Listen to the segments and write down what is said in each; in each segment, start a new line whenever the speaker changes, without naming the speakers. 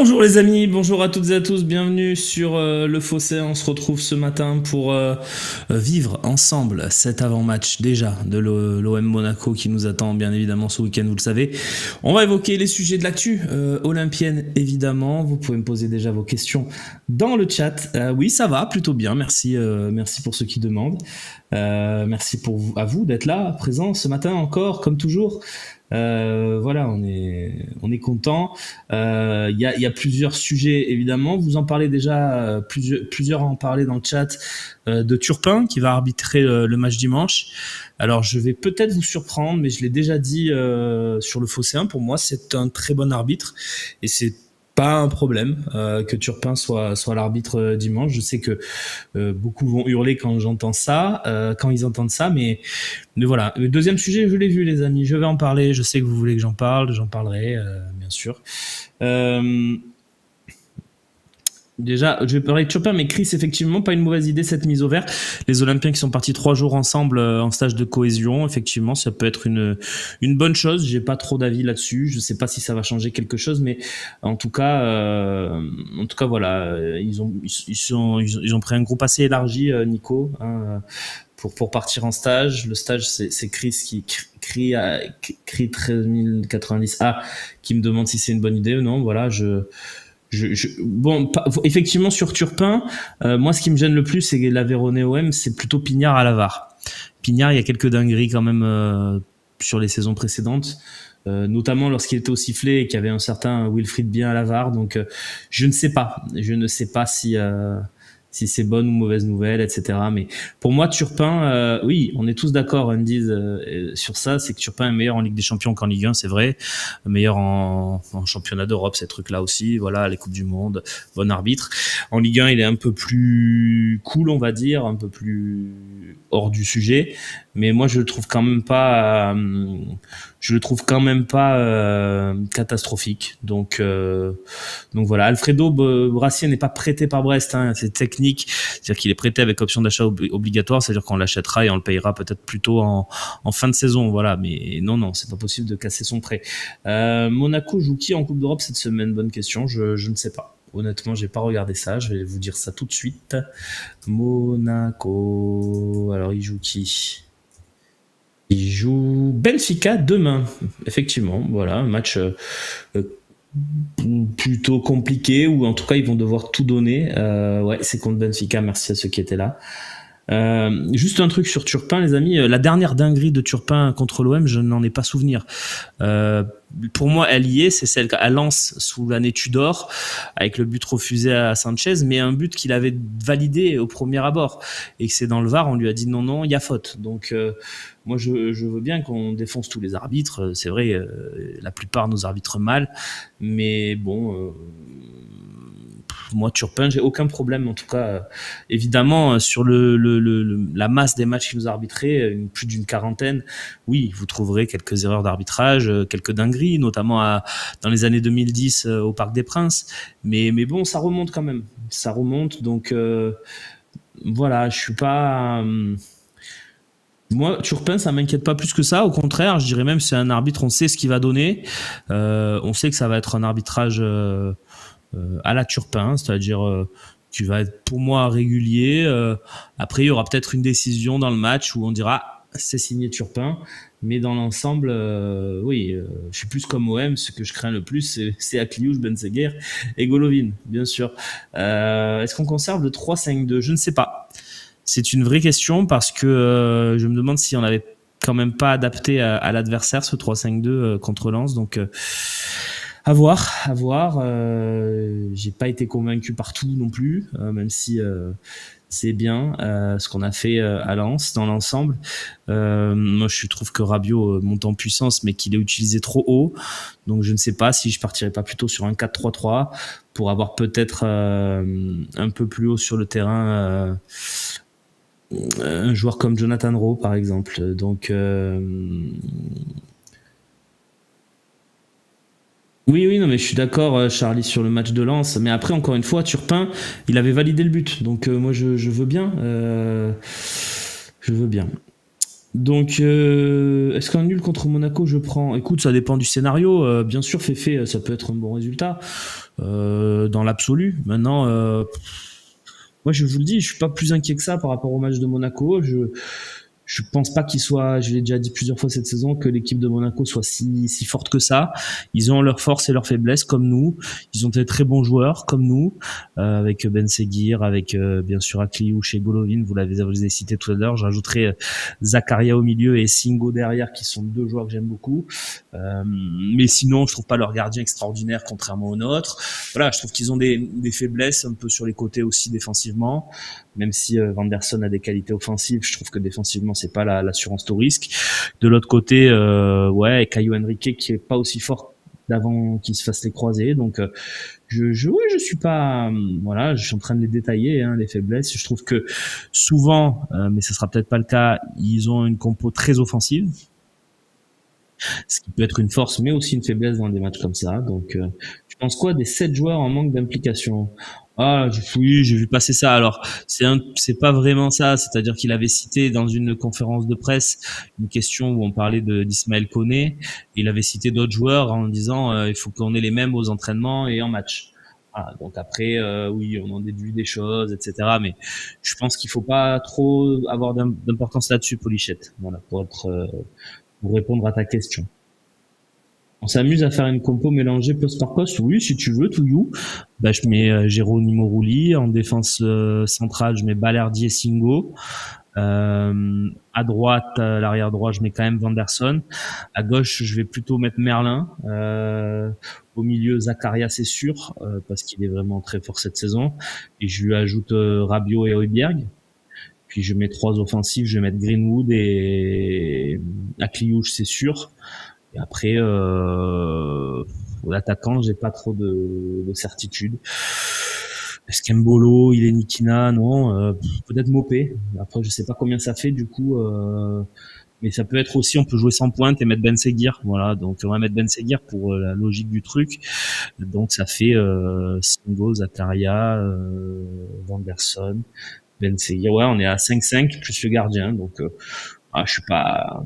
Bonjour les amis, bonjour à toutes et à tous, bienvenue sur Le Fossé. On se retrouve ce matin pour vivre ensemble cet avant-match déjà de l'OM Monaco qui nous attend bien évidemment ce week-end, vous le savez. On va évoquer les sujets de l'actu olympienne évidemment. Vous pouvez me poser déjà vos questions dans le chat. Oui, ça va plutôt bien, merci, merci pour ceux qui demandent. Merci à vous d'être là, présent ce matin encore, comme toujours. Voilà, on est content. Il y a plusieurs sujets évidemment. Vous en parlez déjà, plusieurs en parlaient dans le chat de Turpin qui va arbitrer le match dimanche. Alors je vais peut-être vous surprendre, mais je l'ai déjà dit sur le Fossé 1. Pour moi, c'est un très bon arbitre et c'est pas un problème que Turpin soit l'arbitre dimanche. Je sais que beaucoup vont hurler quand j'entends ça, quand ils entendent ça, mais voilà. Le deuxième sujet, je l'ai vu les amis, je vais en parler. Je sais que vous voulez que j'en parlerai bien sûr. Déjà, je vais parler de Turpin, mais Chris, effectivement, pas une mauvaise idée cette mise au vert. Les Olympiens qui sont partis 3 jours ensemble en stage de cohésion, effectivement, ça peut être une bonne chose. J'ai pas trop d'avis là-dessus. Je sais pas si ça va changer quelque chose, mais en tout cas, voilà, ils ont pris un groupe assez élargi, Nico, hein, pour partir en stage. Le stage, c'est Chris qui crie 13090A qui me demande si c'est une bonne idée ou non. Voilà, bon, effectivement sur Turpin, moi ce qui me gêne le plus c'est l'Aveyronais OM, c'est plutôt Pignard à la VAR. Pignard, il y a quelques dingueries quand même sur les saisons précédentes, notamment lorsqu'il était au sifflet et qu'il y avait un certain Wilfried Bien à la VAR. Donc je ne sais pas si c'est bonne ou mauvaise nouvelle, etc. Mais pour moi, Turpin, oui, on est tous d'accord, Andy, sur ça, c'est que Turpin est meilleur en Ligue des Champions qu'en Ligue 1, c'est vrai, meilleur en championnat d'Europe, ces trucs-là aussi, voilà, les Coupes du Monde, bon arbitre. En Ligue 1, il est un peu plus cool, on va dire, un peu plus hors du sujet, mais moi, je le trouve quand même pas catastrophique. Donc voilà, Alfredo Brassier n'est pas prêté par Brest, hein, c'est technique, c'est-à-dire qu'il est prêté avec option d'achat obligatoire, c'est-à-dire qu'on l'achètera et on le payera peut-être plutôt en fin de saison, voilà, mais non, c'est pas possible de casser son prêt. Monaco joue qui en Coupe d'Europe cette semaine? Bonne question, je ne sais pas. Honnêtement, j'ai pas regardé ça, je vais vous dire ça tout de suite. Monaco, alors il joue qui? Il joue Benfica demain, effectivement, voilà, un match plutôt compliqué, ou en tout cas ils vont devoir tout donner. Ouais, c'est contre Benfica, merci à ceux qui étaient là. Juste un truc sur Turpin les amis, la dernière dinguerie de Turpin contre l'OM, je n'en ai pas souvenir. Pour moi elle y est, c'est celle à Lens sous l'année Tudor avec le but refusé à Sanchez, mais un but qu'il avait validé au premier abord et que c'est dans le VAR, on lui a dit non il y a faute. Donc moi je veux bien qu'on défonce tous les arbitres, c'est vrai, la plupart nos arbitres mal, mais bon, moi Turpin j'ai aucun problème, en tout cas évidemment sur la masse des matchs qu'il nous a arbitrés, plus d'une quarantaine, oui vous trouverez quelques erreurs d'arbitrage, quelques dingueries, notamment dans les années 2010 au Parc des Princes, mais bon ça remonte quand même, ça remonte, donc voilà, je suis pas moi, Turpin, ça m'inquiète pas plus que ça. Au contraire, je dirais même c'est un arbitre, on sait ce qu'il va donner. On sait que ça va être un arbitrage à la Turpin, c'est-à-dire qui va être pour moi régulier. Après, il y aura peut-être une décision dans le match où on dira c'est signé Turpin, mais dans l'ensemble, oui, je suis plus comme OM. Ce que je crains le plus, c'est Akliouche, Benseguer et Golovin, bien sûr. Est-ce qu'on conserve le 3-5-2? Je ne sais pas. C'est une vraie question parce que je me demande si on n'avait quand même pas adapté à l'adversaire ce 3-5-2 contre Lens. Donc à voir. J'ai pas été convaincu par tout non plus, même si c'est bien ce qu'on a fait à Lens dans l'ensemble. Moi, je trouve que Rabiot monte en puissance, mais qu'il est utilisé trop haut. Donc, je ne sais pas si je partirais pas plutôt sur un 4-3-3 pour avoir peut-être un peu plus haut sur le terrain un joueur comme Jonathan Rowe, par exemple. Donc oui, non, mais je suis d'accord, Charlie, sur le match de Lens. Mais après, encore une fois, Turpin, il avait validé le but. Donc moi, je veux bien. Je veux bien. Donc, est-ce qu'un nul contre Monaco, je prends? Écoute, ça dépend du scénario. Bien sûr, Féfé, ça peut être un bon résultat dans l'absolu. Maintenant, moi, je vous le dis, je suis pas plus inquiet que ça par rapport au match de Monaco. Je pense pas qu'il soit, je l'ai déjà dit plusieurs fois cette saison, que l'équipe de Monaco soit si forte que ça. Ils ont leurs forces et leurs faiblesses comme nous. Ils ont des très bons joueurs comme nous, avec Ben Seguir, avec bien sûr Akliouche et Golovin. Vous les avez cités tout à l'heure. J'ajouterai Zakaria au milieu et Singo derrière, qui sont deux joueurs que j'aime beaucoup. Mais sinon, je trouve pas leur gardien extraordinaire, contrairement aux nôtres. Voilà, je trouve qu'ils ont des faiblesses un peu sur les côtés aussi défensivement. Même si Vanderson a des qualités offensives, je trouve que défensivement c'est pas l'assurance tout risque. De l'autre côté, ouais, Caio Henrique qui est pas aussi fort d'avant qu'il se fasse les croisés. Donc ouais, je suis pas, voilà, je suis en train de les détailler, hein, les faiblesses. Je trouve que souvent, mais ce sera peut-être pas le cas, ils ont une compo très offensive, ce qui peut être une force, mais aussi une faiblesse dans des matchs comme ça. Donc, tu penses quoi des 7 joueurs en manque d'implication? Ah, oui, j'ai vu passer ça. Alors, c'est pas vraiment ça. C'est-à-dire qu'il avait cité dans une conférence de presse une question où on parlait d'Ismaël Koné. Il avait cité d'autres joueurs en disant il faut qu'on ait les mêmes aux entraînements et en match. Ah, donc après, oui, on en déduit des choses, etc. Mais je pense qu'il faut pas trop avoir d'importance là-dessus, Polichette. Voilà, pour répondre à ta question. On s'amuse à faire une compo mélangée poste par poste. Oui, si tu veux, Touillou. Bah, je mets Geronimo Rulli. En défense centrale, je mets Balerdi et Singo. À droite, l'arrière droit, je mets quand même Vanderson. À gauche, je vais plutôt mettre Merlin. Au milieu, Zakaria, c'est sûr, parce qu'il est vraiment très fort cette saison. Et je lui ajoute Rabiot et Højbjerg. Puis je mets 3 offensifs, je vais mettre Greenwood et Akliouche, c'est sûr. Et après, l'attaquant, j'ai pas trop de certitude. Est-ce qu'Embolo, il est Nikina? Non, peut-être Mopé. Après, je sais pas combien ça fait du coup. Mais ça peut être aussi, on peut jouer sans pointe et mettre Ben Seguir. Voilà, donc on va mettre Ben Seguir pour la logique du truc. Donc ça fait Singo, Zakaria, Vanderson, Ben Seguir. Ouais, on est à 5-5 plus le gardien. Donc je suis pas...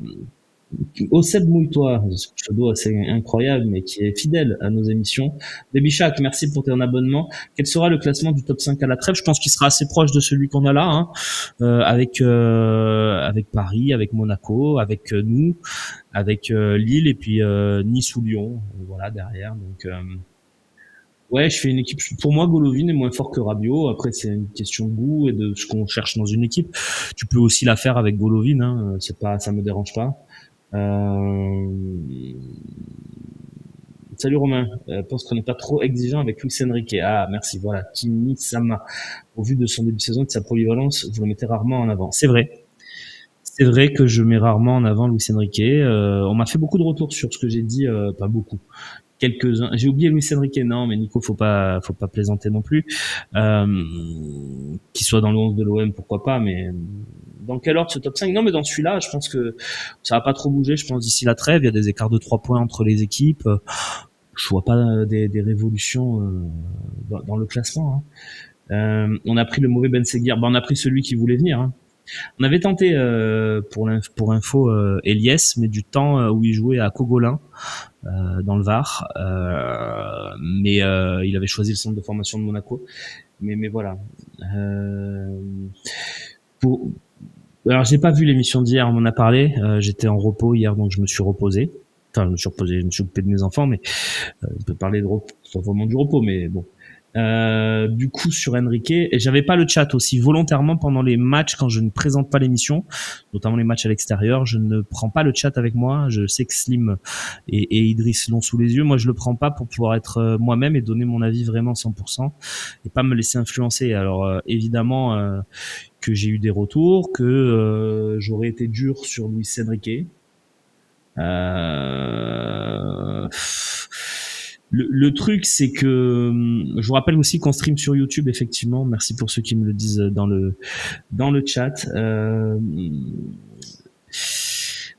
Seb Mouille-toi, ce pseudo assez incroyable, mais qui est fidèle à nos émissions. Baby Shark, merci pour ton abonnement. Quel sera le classement du top 5 à la trêve? Je pense qu'il sera assez proche de celui qu'on a là, hein, avec Paris, avec Monaco, avec nous, avec Lille et puis Nice ou Lyon, voilà derrière. Donc ouais, je fais une équipe. Pour moi, Golovin est moins fort que Rabiot. Après, c'est une question de goût et de ce qu'on cherche dans une équipe. Tu peux aussi la faire avec Golovin, hein, c'est pas, ça me dérange pas. Salut Romain, pense qu'on n'est pas trop exigeant avec Luis Enrique. Ah merci, voilà, Kimi Sama. Au vu de son début de saison et de sa polyvalence, vous le mettez rarement en avant. C'est vrai. C'est vrai que je mets rarement en avant Luis Enrique. On m'a fait beaucoup de retours sur ce que j'ai dit, pas beaucoup. Quelques-uns. J'ai oublié Luis Enrique, non, mais Nico, faut pas plaisanter non plus. Qu'il soit dans le 11 de l'OM, pourquoi pas, mais dans quel ordre ce top 5? Non, mais dans celui-là, je pense que ça va pas trop bouger. Je pense d'ici la trêve, il y a des écarts de 3 points entre les équipes. Je vois pas des révolutions dans le classement. Hein. On a pris le mauvais Ben Seguir. On a pris celui qui voulait venir. Hein. On avait tenté pour info Eliès, mais du temps où il jouait à Cogolin dans le Var, mais il avait choisi le centre de formation de Monaco. Mais voilà. Alors j'ai pas vu l'émission d'hier, on m'en a parlé. J'étais en repos hier, donc je me suis reposé. Enfin, je me suis reposé, je me suis occupé de mes enfants, mais on peut parler de repos, pas vraiment du repos, mais bon. Du coup sur Enrique, et j'avais pas le chat aussi volontairement pendant les matchs quand je ne présente pas l'émission, notamment les matchs à l'extérieur, je ne prends pas le chat avec moi. Je sais que Slim et Idriss l'ont sous les yeux, moi je le prends pas pour pouvoir être moi-même et donner mon avis vraiment 100% et pas me laisser influencer. Alors évidemment que j'ai eu des retours, que j'aurais été dur sur Luis Enrique. Le truc, c'est que je vous rappelle aussi qu'on stream sur YouTube, effectivement. Merci pour ceux qui me le disent dans le chat.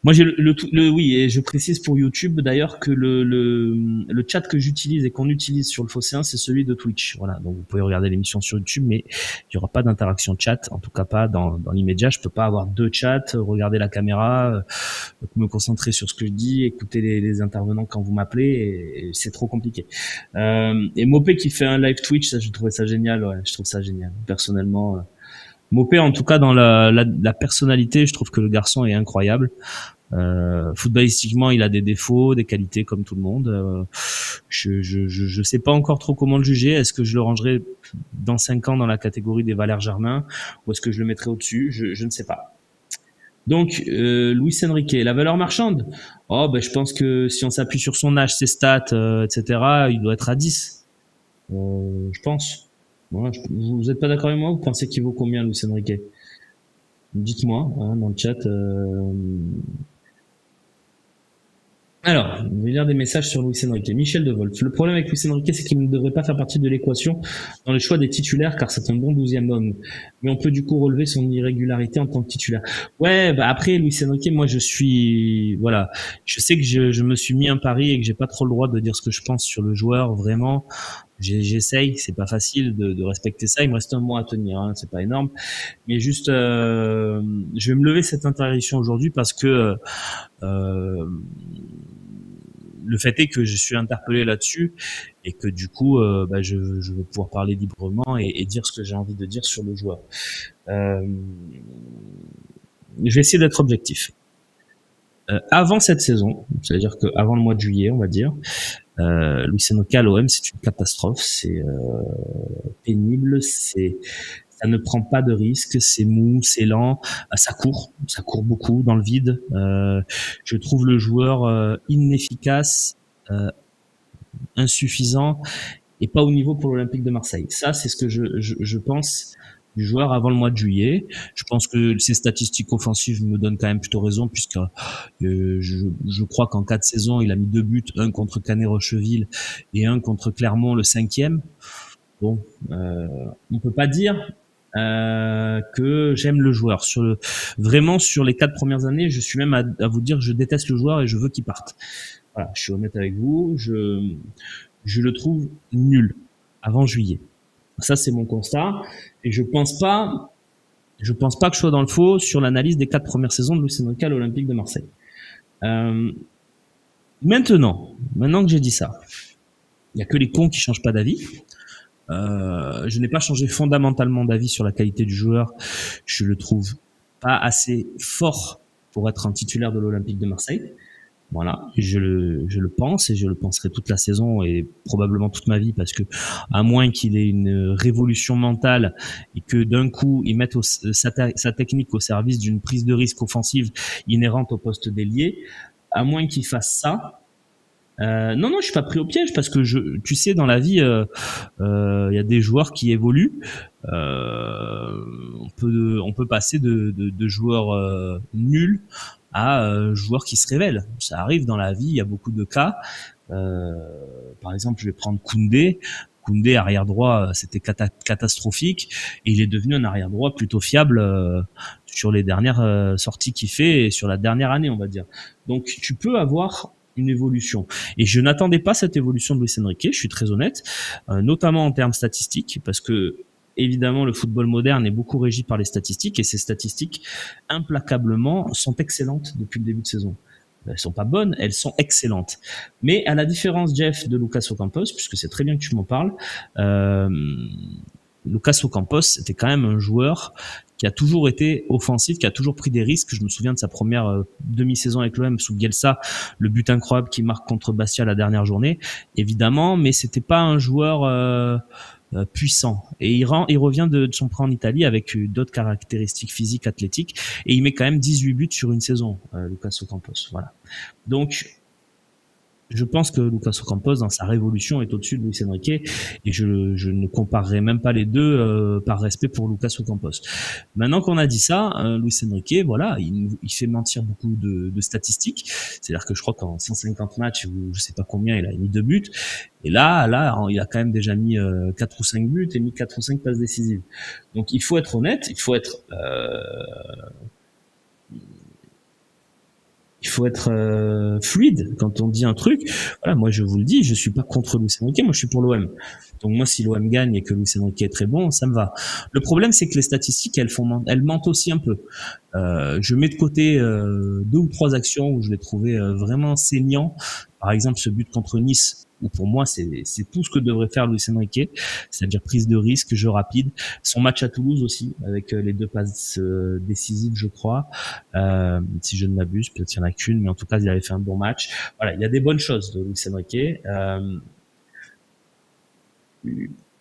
Moi, j'ai oui, et je précise pour YouTube d'ailleurs que le chat que j'utilise et qu'on utilise sur le Phocéen, c'est celui de Twitch. Voilà, donc vous pouvez regarder l'émission sur YouTube, mais il n'y aura pas d'interaction chat, en tout cas pas dans l'immédiat. Je peux pas avoir deux chats, regarder la caméra, me concentrer sur ce que je dis, écouter les intervenants quand vous m'appelez, et c'est trop compliqué. Et Mopé qui fait un live Twitch, ça, je trouvais ça génial. Ouais, je trouve ça génial, personnellement. Mopé, en tout cas, dans la personnalité, je trouve que le garçon est incroyable. Footballistiquement, il a des défauts, des qualités comme tout le monde. Je sais pas encore trop comment le juger. Est-ce que je le rangerai dans 5 ans dans la catégorie des Valère Germain, ou est-ce que je le mettrai au-dessus? Je ne sais pas. Donc, Luis Enrique, la valeur marchande. Oh, ben, je pense que si on s'appuie sur son âge, ses stats, etc., il doit être à 10. Je pense. Voilà, vous êtes pas d'accord avec moi? Vous pensez qu'il vaut combien, Luis Enrique? Dites-moi, hein, dans le chat. Alors, je vais lire des messages sur Luis Enrique. Michel de Wolf. Le problème avec Luis Enrique, c'est qu'il ne devrait pas faire partie de l'équation dans le choix des titulaires, car c'est un bon 12e homme. Mais on peut du coup relever son irrégularité en tant que titulaire. Ouais, bah après, Luis Enrique, moi, voilà. Je sais que je me suis mis un pari et que j'ai pas trop le droit de dire ce que je pense sur le joueur, vraiment. J'essaye, c'est pas facile de respecter ça. Il me reste un mois à tenir, hein, c'est pas énorme. Mais juste, je vais me lever cette interdiction aujourd'hui parce que, le fait est que je suis interpellé là-dessus et que du coup, je vais pouvoir parler librement et dire ce que j'ai envie de dire sur le joueur. Je vais essayer d'être objectif. Avant cette saison, c'est-à-dire qu'avant le mois de juillet, on va dire, Luis Enrique à l'OM, c'est une catastrophe, c'est pénible, ça ne prend pas de risques, c'est mou, c'est lent, ça court beaucoup dans le vide. Je trouve le joueur inefficace, insuffisant et pas au niveau pour l'Olympique de Marseille. Ça, c'est ce que je pense du joueur avant le mois de juillet. Je pense que ses statistiques offensives me donnent quand même plutôt raison, puisque je crois qu'en 4 saisons, il a mis 2 buts, un contre Canet-Rocheville et un contre Clermont, le 5e. Bon, on peut pas dire que j'aime le joueur. Vraiment, sur les 4 premières années, je suis même à vous dire que je déteste le joueur et je veux qu'il parte. Voilà, je suis honnête avec vous. Je le trouve nul avant juillet. Ça, c'est mon constat. Et je pense pas que je sois dans le faux sur l'analyse des 4 premières saisons de Luis Enrique à l'Olympique de Marseille. Maintenant que j'ai dit ça, il y a que les cons qui changent pas d'avis. Je n'ai pas changé fondamentalement d'avis sur la qualité du joueur. Je le trouve pas assez fort pour être un titulaire de l'Olympique de Marseille. Voilà, je le pense et je le penserai toute la saison et probablement toute ma vie, parce que à moins qu'il ait une révolution mentale et que d'un coup il mette sa technique au service d'une prise de risque offensive inhérente au poste d'ailier, à moins qu'il fasse ça. Non, je suis pas pris au piège, parce que tu sais, dans la vie, y a des joueurs qui évoluent. On peut passer de joueurs nuls à joueurs qui se révèlent. Ça arrive dans la vie, il y a beaucoup de cas. Par exemple, je vais prendre Koundé. Koundé, arrière droit, c'était catastrophique, et il est devenu un arrière droit plutôt fiable sur les dernières sorties qu'il fait et sur la dernière année, on va dire. Donc tu peux avoir une évolution. Et je n'attendais pas cette évolution de Luis Enrique, je suis très honnête, notamment en termes statistiques, parce que évidemment le football moderne est beaucoup régi par les statistiques, et ces statistiques implacablement sont excellentes depuis le début de saison. Elles sont pas bonnes, elles sont excellentes. Mais à la différence, Jeff, de Lucas Ocampos, puisque c'est très bien que tu m'en parles, Lucas Ocampos, c'était quand même un joueur qui a toujours été offensif, qui a toujours pris des risques. Je me souviens de sa première demi-saison avec l'OM sous Bielsa, le but incroyable qu'il marque contre Bastia la dernière journée, évidemment, mais c'était pas un joueur puissant. Et il revient de son prêt en Italie avec d'autres caractéristiques physiques, athlétiques, et il met quand même 18 buts sur une saison, Lucas Ocampos. Voilà. Donc, je pense que Lucas Ocampos, dans sa révolution, est au-dessus de Luis Enrique, et je ne comparerai même pas les deux par respect pour Lucas Ocampos. Maintenant qu'on a dit ça, Luis Enrique, voilà, il fait mentir beaucoup de statistiques. C'est-à-dire que je crois qu'en 150 matchs, ou je sais pas combien, il a mis 2 buts. Et là, il a quand même déjà mis 4 ou 5 buts et mis 4 ou 5 passes décisives. Donc il faut être honnête, il faut être faut être fluide quand on dit un truc. Voilà, moi je vous le dis, je suis pas contre Luis Enrique, moi je suis pour l'OM. Donc moi, si l'OM gagne et que Luis Enrique est très bon, ça me va. Le problème, c'est que les statistiques, elles mentent aussi un peu. Je mets de côté 2 ou 3 actions où je l'ai trouvé vraiment saignant. Par exemple, ce but contre Nice, où pour moi, c'est tout ce que devrait faire Luis Enrique, c'est-à-dire prise de risque, jeu rapide. Son match à Toulouse aussi, avec les 2 passes décisives, je crois. Si je ne m'abuse, peut-être qu'il n'y en a qu'une, mais en tout cas, il avait fait un bon match. Voilà, il y a des bonnes choses de Luis Enrique.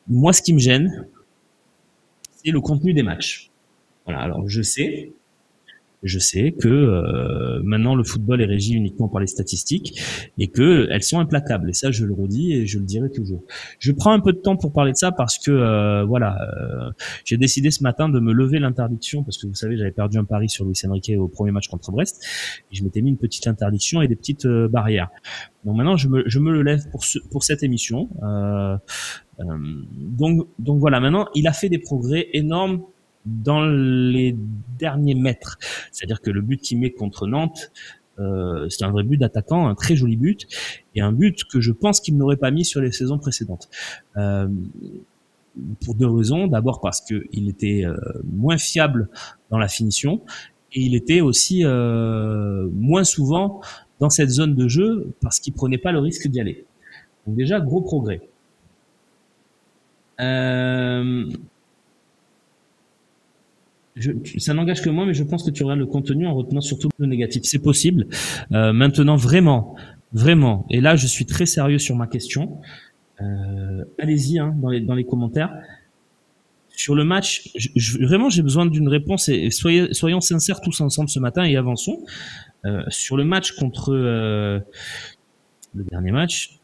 Moi, ce qui me gêne, c'est le contenu des matchs. Voilà. Alors, je sais que maintenant le football est régi uniquement par les statistiques et que elles sont implacables. Et ça, je le redis et je le dirai toujours. Je prends un peu de temps pour parler de ça parce que j'ai décidé ce matin de me lever l'interdiction parce que vous savez, j'avais perdu un pari sur Luis Enrique au premier match contre Brest et je m'étais mis une petite interdiction et des petites barrières. Donc maintenant, je me le lève pour cette émission. Donc voilà. Maintenant, il a fait des progrès énormes dans les derniers mètres. C'est-à-dire que le but qu'il met contre Nantes, c'est un vrai but d'attaquant, un très joli but, et un but que je pense qu'il n'aurait pas mis sur les saisons précédentes. Pour 2 raisons. D'abord parce qu'il était moins fiable dans la finition, et il était aussi moins souvent dans cette zone de jeu parce qu'il prenait pas le risque d'y aller. Donc déjà, gros progrès. Ça n'engage que moi, mais je pense que tu auras le contenu en retenant surtout le négatif. C'est possible. Maintenant, vraiment, et là, je suis très sérieux sur ma question. Allez-y dans les commentaires. Sur le match, vraiment, j'ai besoin d'une réponse et soyons sincères tous ensemble ce matin et avançons. Sur le match contre le dernier match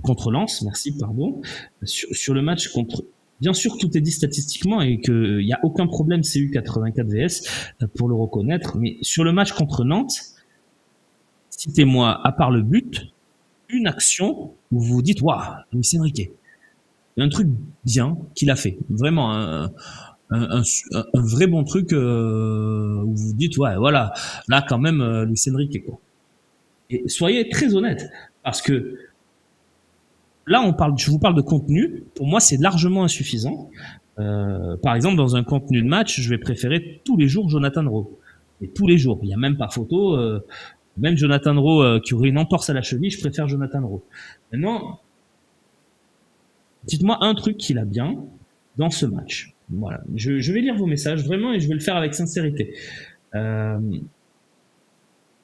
contre Lens, merci, pardon. Sur le match contre... Bien sûr, tout est dit statistiquement et qu'il n'y a aucun problème CU84 VS pour le reconnaître. Mais sur le match contre Nantes, citez-moi, à part le but, une action où vous vous dites « Waouh, Luis Enrique ». Un truc bien qu'il a fait. Vraiment un vrai bon truc où vous vous dites « Ouais, voilà, là quand même, Luis Enrique, quoi ». Et soyez très honnête, parce que là, je vous parle de contenu. Pour moi, c'est largement insuffisant. Par exemple, dans un contenu de match, je vais préférer tous les jours Jonathan Rowe. Et tous les jours. Il n'y a même pas photo. Même Jonathan Rowe qui aurait une entorse à la cheville, je préfère Jonathan Rowe. Maintenant, dites-moi un truc qu'il a bien dans ce match. Voilà. Je vais lire vos messages vraiment et je vais le faire avec sincérité.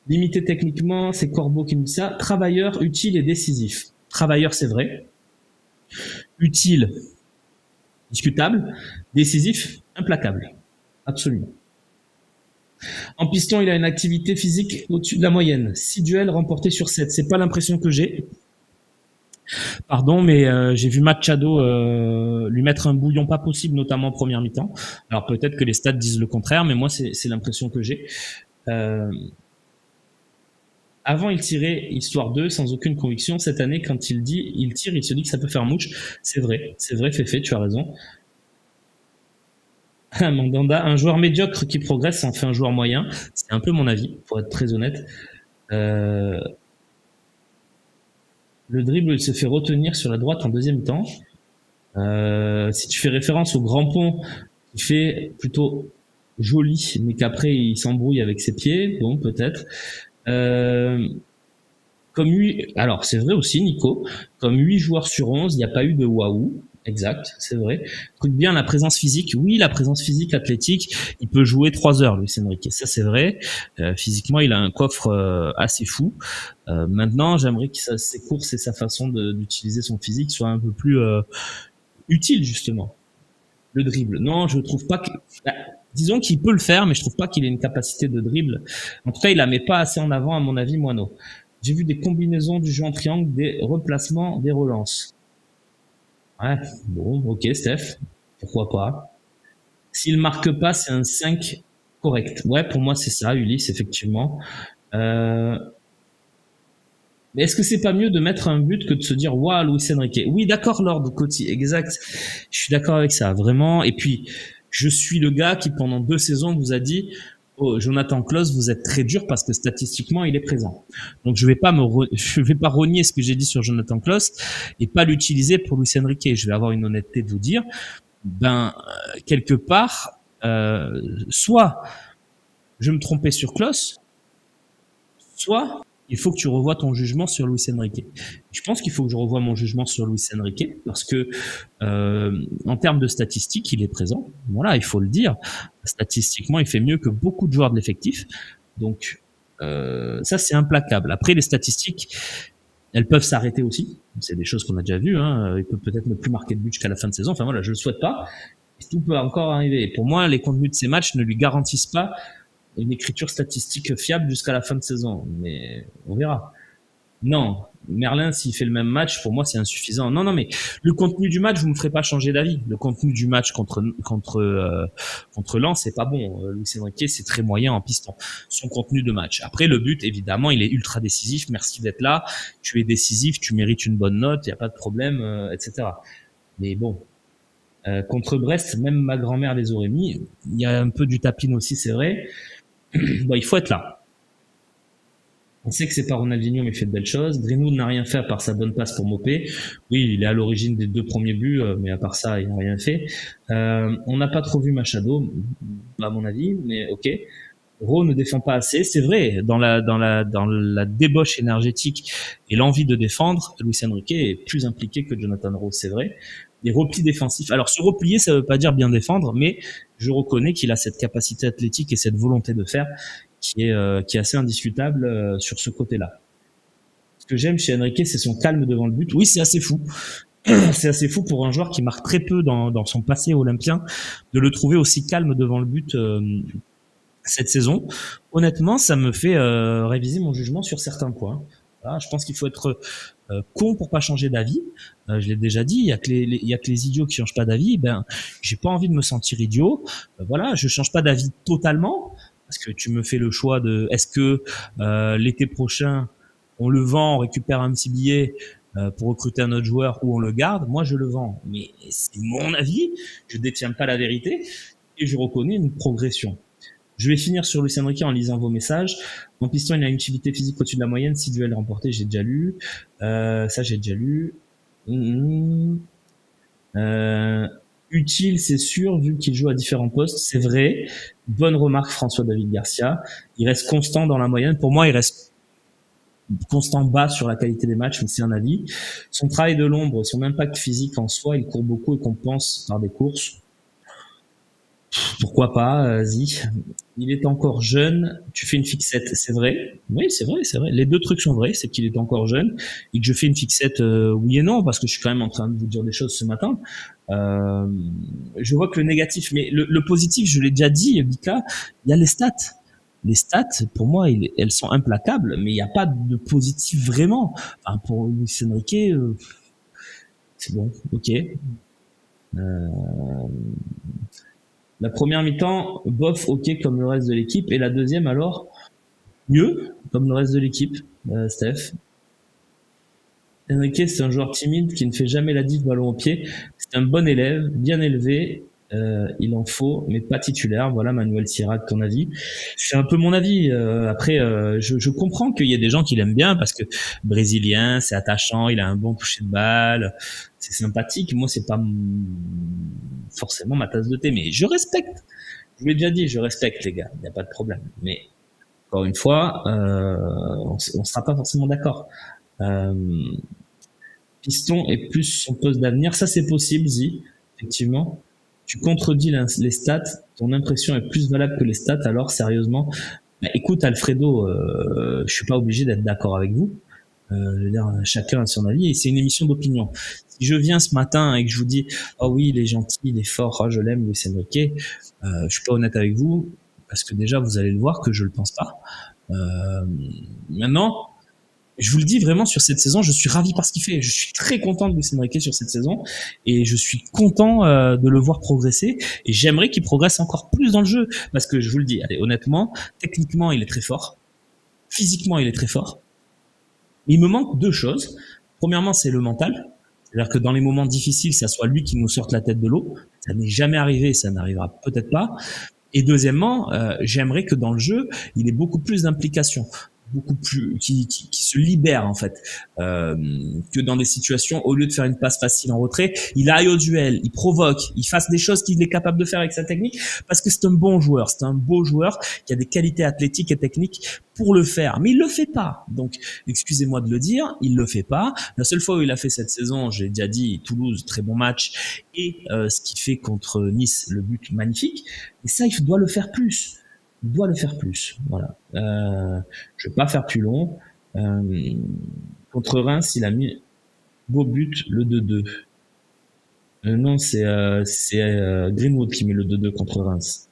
Limité techniquement, c'est Corbeau qui me dit ça. Travailleur, utile et décisif. Travailleur, c'est vrai. Utile, discutable. Décisif, implacable. Absolument. En piston, il a une activité physique au-dessus de la moyenne. 6 duels remportés sur 7. C'est pas l'impression que j'ai. Pardon, mais j'ai vu Machado lui mettre un bouillon pas possible, notamment en première mi-temps. Alors peut-être que les stats disent le contraire, mais moi, c'est l'impression que j'ai. Avant, il tirait histoire 2 sans aucune conviction. Cette année, quand il tire, il se dit que ça peut faire mouche. C'est vrai, Féfé, tu as raison. Mandanda, un joueur médiocre qui progresse en fait un joueur moyen. C'est un peu mon avis, pour être très honnête. Le dribble, il se fait retenir sur la droite en deuxième temps. Si tu fais référence au grand pont, il fait plutôt joli, mais qu'après, il s'embrouille avec ses pieds. Bon, peut-être. Alors c'est vrai aussi, Nico, comme 8 joueurs sur 11, il n'y a pas eu de waouh, exact, c'est vrai. Truc bien, la présence physique, oui, la présence physique athlétique, il peut jouer 3 heures, Luis Enrique, ça c'est vrai. Physiquement, il a un coffre assez fou. Maintenant, j'aimerais que ses courses et sa façon d'utiliser son physique soient un peu plus utiles, justement. Le dribble, non, je trouve pas que... disons qu'il peut le faire, mais je trouve pas qu'il ait une capacité de dribble. En tout cas, il la met pas assez en avant, à mon avis, Moineau. J'ai vu des combinaisons du jeu en triangle, des replacements, des relances. Ouais, bon, ok, Steph. Pourquoi pas. S'il marque pas, c'est un 5 correct. Ouais, pour moi, c'est ça, Ulysse, effectivement. Mais est-ce que c'est pas mieux de mettre un but que de se dire « Waouh, Luis Enrique ». Oui, d'accord, Lord Coty, exact. Je suis d'accord avec ça, vraiment. Et puis... je suis le gars qui, pendant 2 saisons, vous a dit Oh, Jonathan Klaus, vous êtes très dur parce que statistiquement, il est présent. Donc, je vais pas renier ce que j'ai dit sur Jonathan Klaus et pas l'utiliser pour Luis Enrique. Je vais avoir une honnêteté de vous dire, quelque part, soit je me trompais sur Klaus, soit il faut que tu revoies ton jugement sur Luis Enrique. Je pense qu'il faut que je revoie mon jugement sur Luis Enrique parce que en termes de statistiques, il est présent. Voilà, il faut le dire. Statistiquement, il fait mieux que beaucoup de joueurs de l'effectif. Donc ça, c'est implacable. Après, les statistiques, elles peuvent s'arrêter aussi. C'est des choses qu'on a déjà vues. Hein. Il peut peut-être ne plus marquer de but jusqu'à la fin de saison. Enfin voilà, je le souhaite pas. Tout peut encore arriver. Pour moi, les contenus de ces matchs ne lui garantissent pas une écriture statistique fiable jusqu'à la fin de saison. Mais on verra. Non, Merlin, s'il fait le même match, pour moi, c'est insuffisant. Non, mais le contenu du match, vous me ferez pas changer d'avis. Le contenu du match contre Lens, c'est pas bon. Luis Enrique, c'est très moyen en piston. Son contenu de match. Après, le but, évidemment, il est ultra décisif. Merci d'être là. Tu es décisif, tu mérites une bonne note, il y a pas de problème, etc. Mais bon, contre Brest, même ma grand-mère les aurait mis. Il y a un peu du tapine aussi, c'est vrai. Bon, il faut être là. On sait que c'est pas Ronaldinho, mais il fait de belles choses. Greenwood n'a rien fait à part sa bonne passe pour Mopé. Oui, il est à l'origine des 2 premiers buts, mais à part ça, il n'a rien fait. On n'a pas trop vu Machado, à mon avis, mais ok. Ro ne défend pas assez, c'est vrai. Dans la débauche énergétique et l'envie de défendre, Luis Enrique est plus impliqué que Jonathan Rowe, c'est vrai. Les replis défensifs. Alors, se replier, ça veut pas dire bien défendre, mais je reconnais qu'il a cette capacité athlétique et cette volonté de faire qui est assez indiscutable sur ce côté-là. Ce que j'aime chez Enrique, c'est son calme devant le but. Oui, c'est assez fou. C'est assez fou pour un joueur qui marque très peu dans son passé olympien de le trouver aussi calme devant le but cette saison. Honnêtement, ça me fait réviser mon jugement sur certains points. Voilà, je pense qu'il faut être con pour pas changer d'avis. Je l'ai déjà dit, il y a que les idiots qui changent pas d'avis. Ben, j'ai pas envie de me sentir idiot. Voilà, je change pas d'avis totalement parce que tu me fais le choix de est-ce que l'été prochain on le vend, on récupère un petit billet pour recruter un autre joueur ou on le garde. Moi, je le vends, mais c'est mon avis. Je détiens pas la vérité et je reconnais une progression. Je vais finir sur Luis Enrique en lisant vos messages. En piston, il a une utilité physique au-dessus de la moyenne. 6 duels remportés, j'ai déjà lu. Ça, j'ai déjà lu. Utile, c'est sûr, vu qu'il joue à différents postes. C'est vrai. Bonne remarque, François-David Garcia. Il reste constant dans la moyenne. Pour moi, il reste constant bas sur la qualité des matchs, mais c'est un avis. Son travail de l'ombre, son impact physique en soi, il court beaucoup et compense par des courses. Pourquoi pas, vas-y. Il est encore jeune, tu fais une fixette, c'est vrai. Oui, c'est vrai. Les 2 trucs sont vrais, c'est qu'il est encore jeune et que je fais une fixette, oui et non, parce que je suis quand même en train de vous dire des choses ce matin. Je vois que le négatif, mais le positif, je l'ai déjà dit, Bika, il y a les stats. Les stats, pour moi, elles sont implacables, mais il n'y a pas de positif vraiment. Enfin, pour Luis Enrique, c'est bon, ok. La première mi-temps, bof, ok, comme le reste de l'équipe. Et la deuxième, alors, mieux, comme le reste de l'équipe, Steph. Enrique, c'est un joueur timide qui ne fait jamais la diff ballon au pied. C'est un bon élève, bien élevé. Il en faut, mais pas titulaire. Voilà, Manuel Sierra, ton avis. C'est un peu mon avis. Après, je comprends qu'il y ait des gens qui l'aiment bien parce que brésilien, c'est attachant, il a un bon toucher de balle, c'est sympathique. Moi, c'est pas forcément ma tasse de thé, mais je respecte. Je vous l'ai déjà dit, je respecte les gars, il n'y a pas de problème. Mais encore une fois, on sera pas forcément d'accord. Piston est plus son poste d'avenir, ça c'est possible, Zi, effectivement. Tu contredis les stats, ton impression est plus valable que les stats, alors sérieusement, bah, écoute Alfredo, je suis pas obligé d'être d'accord avec vous. Je veux dire, chacun a son avis et c'est une émission d'opinion. Si je viens ce matin et que je vous dis oh oui il est gentil, il est fort, oh, je l'aime Luis Enrique, je suis pas honnête avec vous parce que déjà vous allez le voir que je le pense pas. Maintenant, je vous le dis vraiment sur cette saison, je suis ravi par ce qu'il fait. Je suis très content de Luis Enrique sur cette saison et je suis content de le voir progresser et j'aimerais qu'il progresse encore plus dans le jeu parce que je vous le dis, allez, honnêtement, techniquement il est très fort, physiquement il est très fort. Mais il me manque 2 choses. Premièrement, c'est le mental. C'est-à-dire que dans les moments difficiles, ça soit lui qui nous sorte la tête de l'eau. Ça n'est jamais arrivé, ça n'arrivera peut-être pas. Et deuxièmement, j'aimerais que dans le jeu, il ait beaucoup plus d'implication, beaucoup plus, qui se libère en fait, que dans des situations, au lieu de faire une passe facile en retrait, il aille au duel, il provoque, il fasse des choses qu'il est capable de faire avec sa technique, parce que c'est un bon joueur, c'est un beau joueur qui a des qualités athlétiques et techniques pour le faire, mais il le fait pas. Donc, excusez-moi de le dire, il le fait pas. La seule fois où il a fait cette saison, j'ai déjà dit, Toulouse, très bon match, et ce qu'il fait contre Nice, le but magnifique. Et ça, il doit le faire plus. Il doit le faire plus. Voilà. Je vais pas faire plus long. Contre Reims, il a mis beau but, le 2-2. Non, c'est Greenwood qui met le 2-2 contre Reims.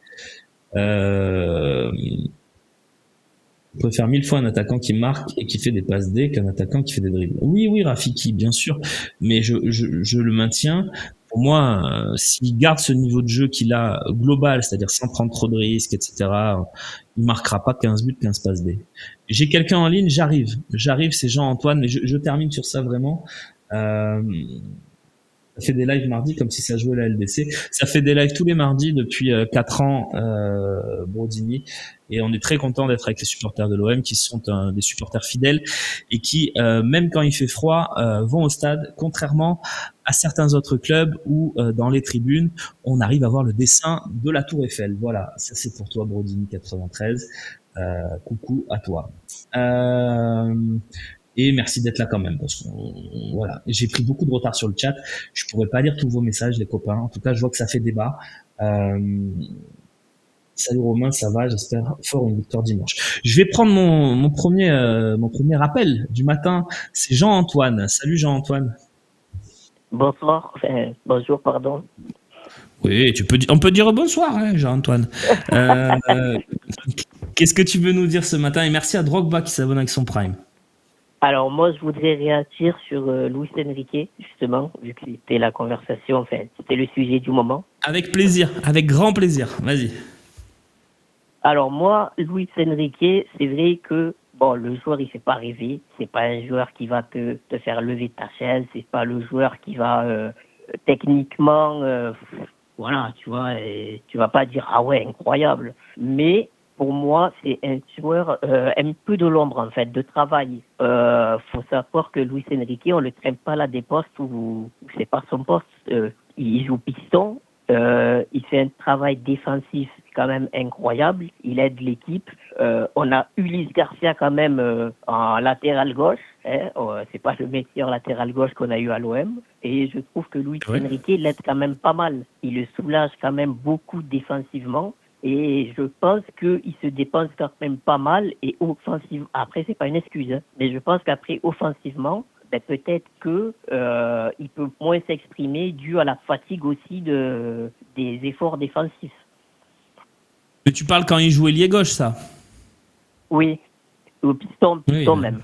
Je préfère 1000 fois un attaquant qui marque et qui fait des passes D qu'un attaquant qui fait des dribbles. Oui, oui, Rafiki, bien sûr, mais je le maintiens. Pour moi, s'il garde ce niveau de jeu qu'il a global, c'est-à-dire sans prendre trop de risques, etc., il marquera pas 15 buts, 15 passes D. J'ai quelqu'un en ligne, j'arrive, c'est Jean-Antoine, mais je termine sur ça vraiment. Ça fait des lives mardi comme si ça jouait la LDC. Ça fait des lives tous les mardis depuis 4 ans, Brodini. Et on est très content d'être avec les supporters de l'OM qui sont des supporters fidèles et qui, même quand il fait froid, vont au stade, contrairement à certains autres clubs où, dans les tribunes, on arrive à voir le dessin de la Tour Eiffel. Voilà, ça c'est pour toi, Brodini 93. Coucou à toi. Et merci d'être là quand même, parce que voilà, j'ai pris beaucoup de retard sur le chat. Je pourrais pas lire tous vos messages, les copains. En tout cas, je vois que ça fait débat. Salut Romain, ça va? J'espère fort une victoire dimanche. Je vais prendre mon premier appel du matin. C'est Jean-Antoine. Salut Jean-Antoine.
Bonsoir. Bonjour, pardon.
Oui, on peut dire bonsoir, hein, Jean-Antoine. Qu'est-ce que tu veux nous dire ce matin? Et merci à Drogba qui s'abonne avec son Prime.
Alors moi, je voudrais réagir sur Luis Enrique, justement, vu que c'était la conversation, enfin, c'était le sujet du moment.
Avec plaisir, avec grand plaisir. Vas-y.
Alors moi, Luis Enrique, c'est vrai que bon, le joueur, il fait pas rêver. C'est pas un joueur qui va te faire lever ta chaise. C'est pas le joueur qui va techniquement, voilà, tu vois, et tu vas pas dire ah ouais, incroyable. Mais pour moi, c'est un joueur un peu de l'ombre, en fait, de travail. Faut savoir que Luis Enrique, on le traîne pas là des postes où c'est pas son poste. Il joue piston. Il fait un travail défensif quand même incroyable. Il aide l'équipe. On a Ulysse Garcia quand même en latéral gauche. Hein. C'est pas le meilleur latéral gauche qu'on a eu à l'OM. Et je trouve que Luis Enrique l'aide quand même pas mal. Il le soulage quand même beaucoup défensivement. Et je pense qu'il se dépense quand même pas mal. Et offensivement, après c'est pas une excuse, hein, mais je pense qu'après offensivement, ben, peut-être que il peut moins s'exprimer dû à la fatigue aussi des efforts défensifs.
Mais tu parles quand il joue ailier gauche, ça?
Oui, au piston oui, même.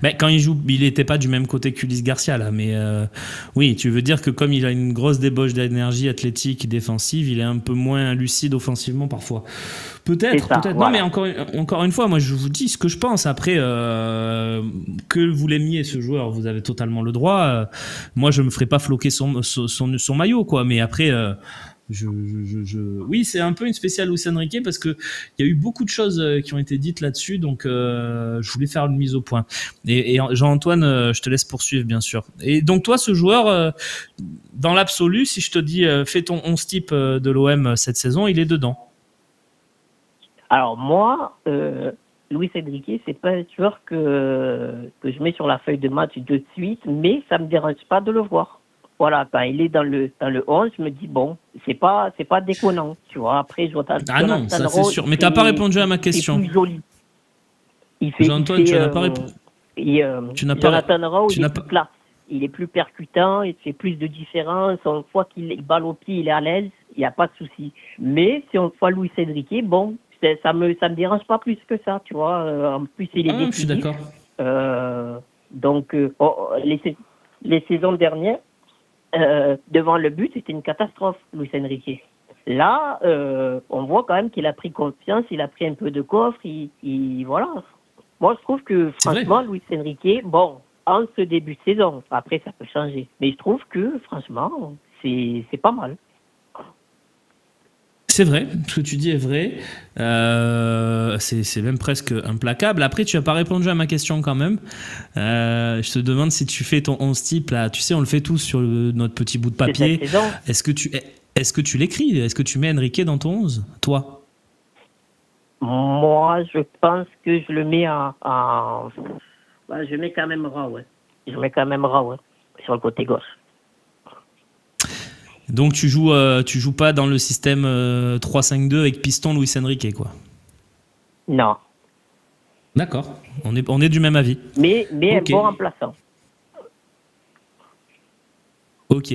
Ben, quand il joue, il n'était pas du même côté qu'Ulysse Garcia, là. Mais oui, tu veux dire que comme il a une grosse débauche d'énergie athlétique, défensive, il est un peu moins lucide offensivement parfois. Peut-être. Voilà. Non, mais encore une fois, moi, je vous dis ce que je pense. Après, que vous l'aimiez, ce joueur, vous avez totalement le droit. Moi, je me ferai pas floquer son maillot, quoi. Mais après... Oui, c'est un peu une spéciale Luis Enrique parce que il y a eu beaucoup de choses qui ont été dites là-dessus, donc je voulais faire une mise au point. Et Jean-Antoine, je te laisse poursuivre, bien sûr. Et donc toi, ce joueur, dans l'absolu, si je te dis fais ton 11 type de l'OM cette saison, il est dedans.
Alors moi, Luis Enrique, c'est pas un joueur que je mets sur la feuille de match de suite, mais ça me dérange pas de le voir. Voilà, quand il est dans le 11, je me dis bon, c'est pas déconnant, tu vois. Après, je vois
ah non, ça c'est sûr. Mais t'as pas répondu à ma question.
C'est plus joli.
Jean-Antoine, tu n'as pas répondu.
Jonathan Rowe, il est plus classe. Il est plus percutant, il fait plus de différence. Une fois qu'il balle au pied, il est à l'aise, il n'y a pas de souci. Mais si on voit Luis Enrique, bon, ça me dérange pas plus que ça, tu vois. En plus, il est décisif.
Je suis d'accord.
Donc, les saisons dernières, devant le but, c'était une catastrophe, Luis Enrique. Là, on voit quand même qu'il a pris confiance, il a pris un peu de coffre, voilà. Moi, je trouve que, franchement, Luis Enrique, bon, en ce début de saison, après, ça peut changer. Mais je trouve que, franchement, c'est pas mal.
C'est vrai, ce que tu dis est vrai. C'est même presque implacable. Après, tu n'as pas répondu à ma question quand même. Je te demande si tu fais ton 11 type là. Tu sais, on le fait tous sur notre petit bout de papier. Est-ce que tu l'écris? Est-ce que tu mets Enrique dans ton 11, toi?
Moi, je pense que je le mets bah, je mets quand même Raoult, ouais. Je mets quand même Raoult, ouais, sur le côté gauche.
Donc tu joues pas dans le système 3-5-2 avec piston Luis Enrique, quoi.
Non.
D'accord, on est du même avis.
Mais okay. Un bon remplaçant.
Ok.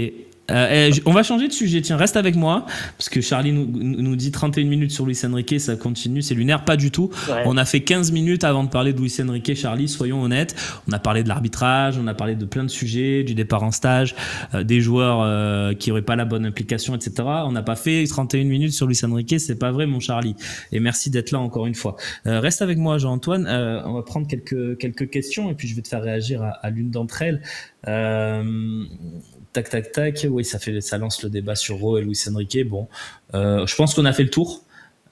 On va changer de sujet, tiens, reste avec moi, parce que Charlie nous dit 31 minutes sur Luis Enrique, ça continue, c'est lunaire, pas du tout. Ouais. On a fait 15 minutes avant de parler de Luis Enrique, Charlie, soyons honnêtes. On a parlé de l'arbitrage, on a parlé de plein de sujets, du départ en stage, des joueurs qui n'auraient pas la bonne implication, etc. On n'a pas fait 31 minutes sur Luis Enrique, c'est pas vrai, mon Charlie. Et merci d'être là encore une fois. Reste avec moi, Jean-Antoine, on va prendre quelques questions, et puis je vais te faire réagir à l'une d'entre elles. Tac. Oui, ça lance le débat sur Raoult et Luis Enrique. Bon, je pense qu'on a fait le tour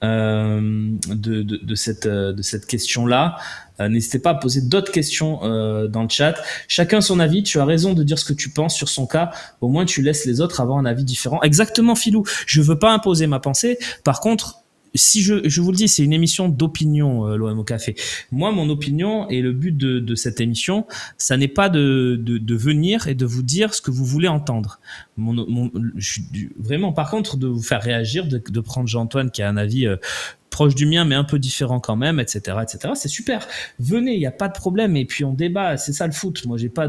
de cette question-là. N'hésitez pas à poser d'autres questions dans le chat. Chacun son avis. Tu as raison de dire ce que tu penses sur son cas. Au moins, tu laisses les autres avoir un avis différent. Exactement, Philou. Je veux pas imposer ma pensée. Par contre, si je vous le dis, c'est une émission d'opinion, l'OM au café. Moi, mon opinion et le but de cette émission, ça n'est pas de venir et de vous dire ce que vous voulez entendre. Je suis vraiment, par contre, de vous faire réagir, de prendre Jean-Antoine qui a un avis proche du mien, mais un peu différent quand même, etc., etc. C'est super. Venez, il n'y a pas de problème. Et puis on débat. C'est ça le foot. Moi, j'ai pas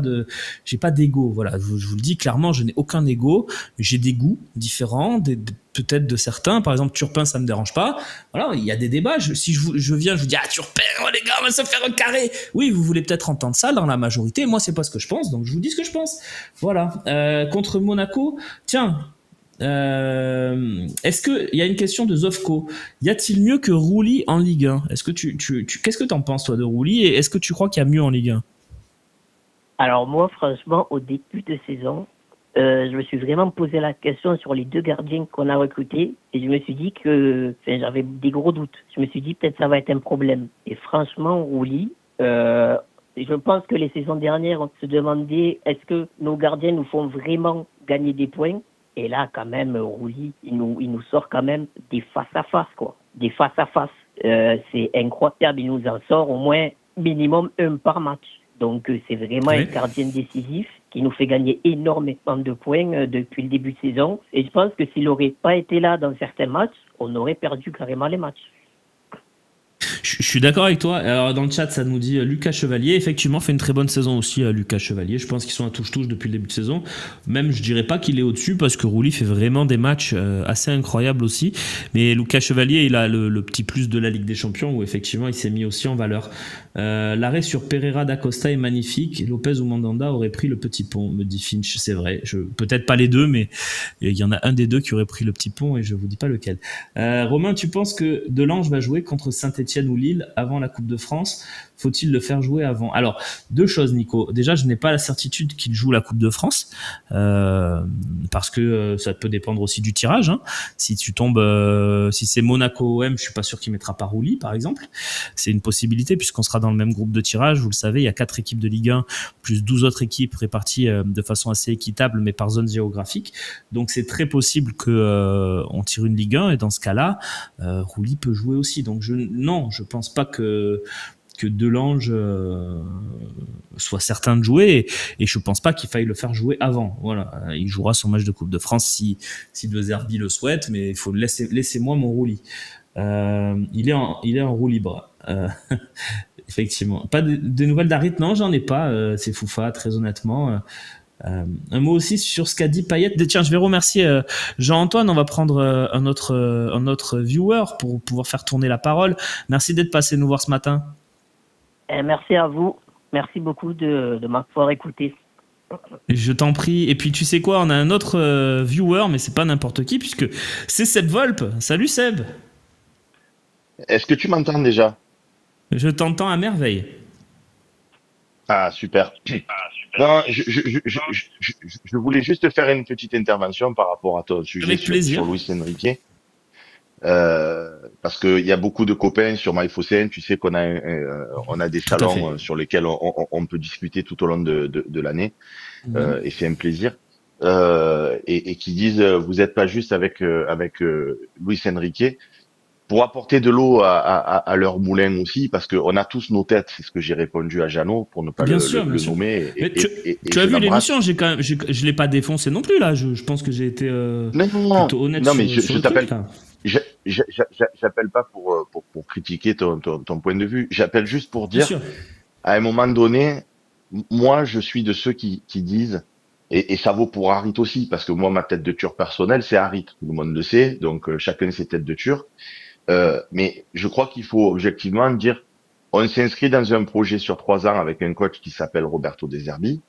d'ego. Voilà, je vous le dis clairement, je n'ai aucun ego. J'ai des goûts différents, peut-être de certains. Par exemple, Turpin, ça me dérange pas. Voilà, il y a des débats. Si je viens, je vous dis, Turpin, oh les gars, on va se faire un carré. Oui, vous voulez peut-être entendre ça dans la majorité. Moi, c'est pas ce que je pense, donc je vous dis ce que je pense. Voilà. Contre Monaco, tiens. Est-ce que il y a une question de Zofko? Y a-t-il mieux que Rouli en Ligue 1? Est-ce que qu'est-ce que t'en penses toi de Rouli, et est-ce que tu crois qu'il y a mieux en Ligue 1?
Alors moi, franchement, au début de saison, je me suis vraiment posé la question sur les deux gardiens qu'on a recrutés, et je me suis dit que j'avais des gros doutes. Je me suis dit peut-être ça va être un problème. Et franchement, Rouli, je pense que les saisons dernières, on se demandait est-ce que nos gardiens nous font vraiment gagner des points? Et là, quand même, Rouli, il nous sort quand même des face-à-face, quoi. Des face-à-face. C'est incroyable. Il nous en sort au moins minimum un par match. Donc, c'est vraiment un gardien décisif qui nous fait gagner énormément de points depuis le début de saison. Et je pense que s'il n'aurait pas été là dans certains matchs, on aurait perdu carrément les matchs.
Je suis d'accord avec toi. Alors dans le chat, ça nous dit Lucas Chevalier. Effectivement, fait une très bonne saison aussi, Lucas Chevalier. Je pense qu'ils sont à touche-touche depuis le début de saison. Même, je dirais pas qu'il est au-dessus parce que Rouli fait vraiment des matchs assez incroyables aussi. Mais Lucas Chevalier, il a le petit plus de la Ligue des Champions où effectivement, il s'est mis aussi en valeur. L'arrêt sur Pereira d'Acosta est magnifique. Lopez ou Mandanda aurait pris le petit pont, me dit Finch. C'est vrai. Peut-être pas les deux, mais il y en a un des deux qui aurait pris le petit pont et je vous dis pas lequel. Romain, tu penses que Delange va jouer contre Saint-Etienne ou Lille avant la Coupe de France? Faut-il le faire jouer avant? Alors, deux choses, Nico. Déjà, je n'ai pas la certitude qu'il joue la Coupe de France, parce que ça peut dépendre aussi du tirage. Hein. Si tu tombes, si c'est Monaco-OM, je suis pas sûr qu'il mettra pas Rouli, par exemple. C'est une possibilité puisqu'on sera dans le même groupe de tirage. Vous le savez, il y a 4 équipes de Ligue 1 plus 12 autres équipes réparties de façon assez équitable, mais par zone géographique. Donc, c'est très possible que on tire une Ligue 1 et dans ce cas-là, Rouli peut jouer aussi. Donc, je pense pas que Delange soit certain de jouer et je pense pas qu'il faille le faire jouer avant. Voilà, il jouera son match de Coupe de France si De Zerbi le souhaite, mais il faut laissez-moi mon Rouli. Il est en roue libre. Effectivement. Pas de nouvelles d'Harit? Non, j'en ai pas. C'est Foufa, très honnêtement. Un mot aussi sur ce qu'a dit Payet. Tiens, je vais remercier Jean-Antoine. On va prendre un autre viewer pour pouvoir faire tourner la parole. Merci d'être passé nous voir ce matin.
Merci à vous. Merci beaucoup de m'avoir écouté.
Je t'en prie. Et puis tu sais quoi, on a un autre viewer, mais c'est pas n'importe qui puisque c'est Seb Volpe. Salut Seb.
Est-ce que tu m'entends déjà?
Je t'entends à merveille.
Ah, super. Non, je voulais juste faire une petite intervention par rapport à ton sujet sur Luis Enrique. Parce que il y a beaucoup de copains sur MyFoCN. Tu sais qu'on a on a des
Tout à fait.
salons sur lesquels on peut discuter tout au long de l'année,
Mhm.
et c'est un plaisir. Et qui disent vous êtes pas juste avec Luis Enrique pour apporter de l'eau à leur moulin aussi, parce qu'on a tous nos têtes. C'est ce que j'ai répondu à Jeannot pour ne pas
Bien sûr, bien
le
sûr.
nommer,
Mais
et
tu as
je
vu
l'embrasse.
l'émission, j'ai quand même, je l'ai pas défoncé non plus là. Je pense que j'ai été
Non, non, non,
plutôt honnête
non, mais
sur
je
le truc
t'appelle,
là.
j'appelle pas pour critiquer ton point de vue. J'appelle juste pour
Bien
dire,
sûr.
à un moment donné, moi, je suis de ceux qui disent, et ça vaut pour Harit aussi, parce que moi, ma tête de turc personnelle, c'est Harit. Tout le monde le sait, donc chacun ses têtes de turc. Mais je crois qu'il faut objectivement dire, on s'inscrit dans un projet sur 3 ans avec un coach qui s'appelle Roberto De Zerbi.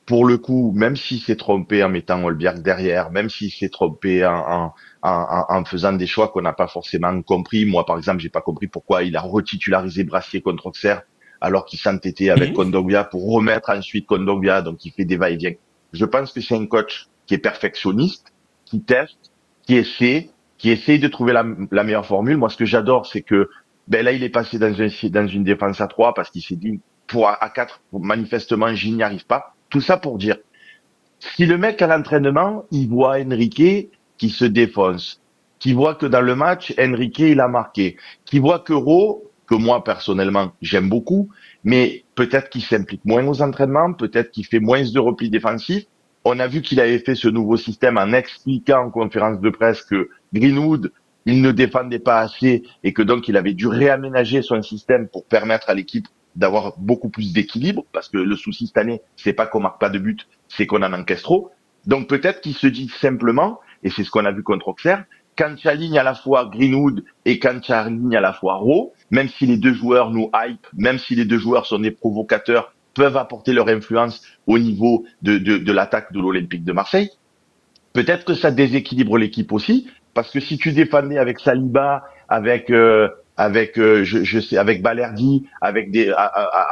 Pour le coup, même s'il s'est trompé en mettant Holberg derrière, même s'il s'est trompé en faisant des choix qu'on n'a pas forcément compris. Moi, par exemple, j'ai pas compris pourquoi il a retitularisé Brassier contre Auxerre alors qu'il s'entêtait avec
Mhm.
Kondogbia pour remettre ensuite Kondogbia, donc il fait des va-et-vient. Je pense que c'est un coach qui est perfectionniste, qui teste, qui essaie, qui essaye de trouver la meilleure formule. Moi, ce que j'adore, c'est que ben là, il est passé dans une défense à 3 parce qu'il s'est dit, pour à 4, manifestement, j'y n'y arrive pas. Tout ça pour dire, si le mec à l'entraînement, il voit Enrique qui se défonce, qui voit que dans le match, Enrique, il a marqué, qui voit que Ro, que moi personnellement, j'aime beaucoup, mais peut-être qu'il s'implique moins aux entraînements, peut-être qu'il fait moins de replis défensifs. On a vu qu'il avait fait ce nouveau système en expliquant en conférence de presse que Greenwood, il ne défendait pas assez et que donc il avait dû réaménager son système pour permettre à l'équipe d'avoir beaucoup plus d'équilibre, parce que le souci cette année, c'est pas qu'on marque pas de but, c'est qu'on en encaisse trop. Donc peut-être qu'il se dit simplement, et c'est ce qu'on a vu contre Auxerre, quand tu alignes à la fois Greenwood et quand tu alignes à la fois Rowe, même si les deux joueurs nous hype, même si les deux joueurs sont des provocateurs, peuvent apporter leur influence au niveau de l'attaque de l'Olympique de Marseille, peut-être que ça déséquilibre l'équipe aussi, parce que si tu défendais avec Saliba, je sais, avec Balerdi, avec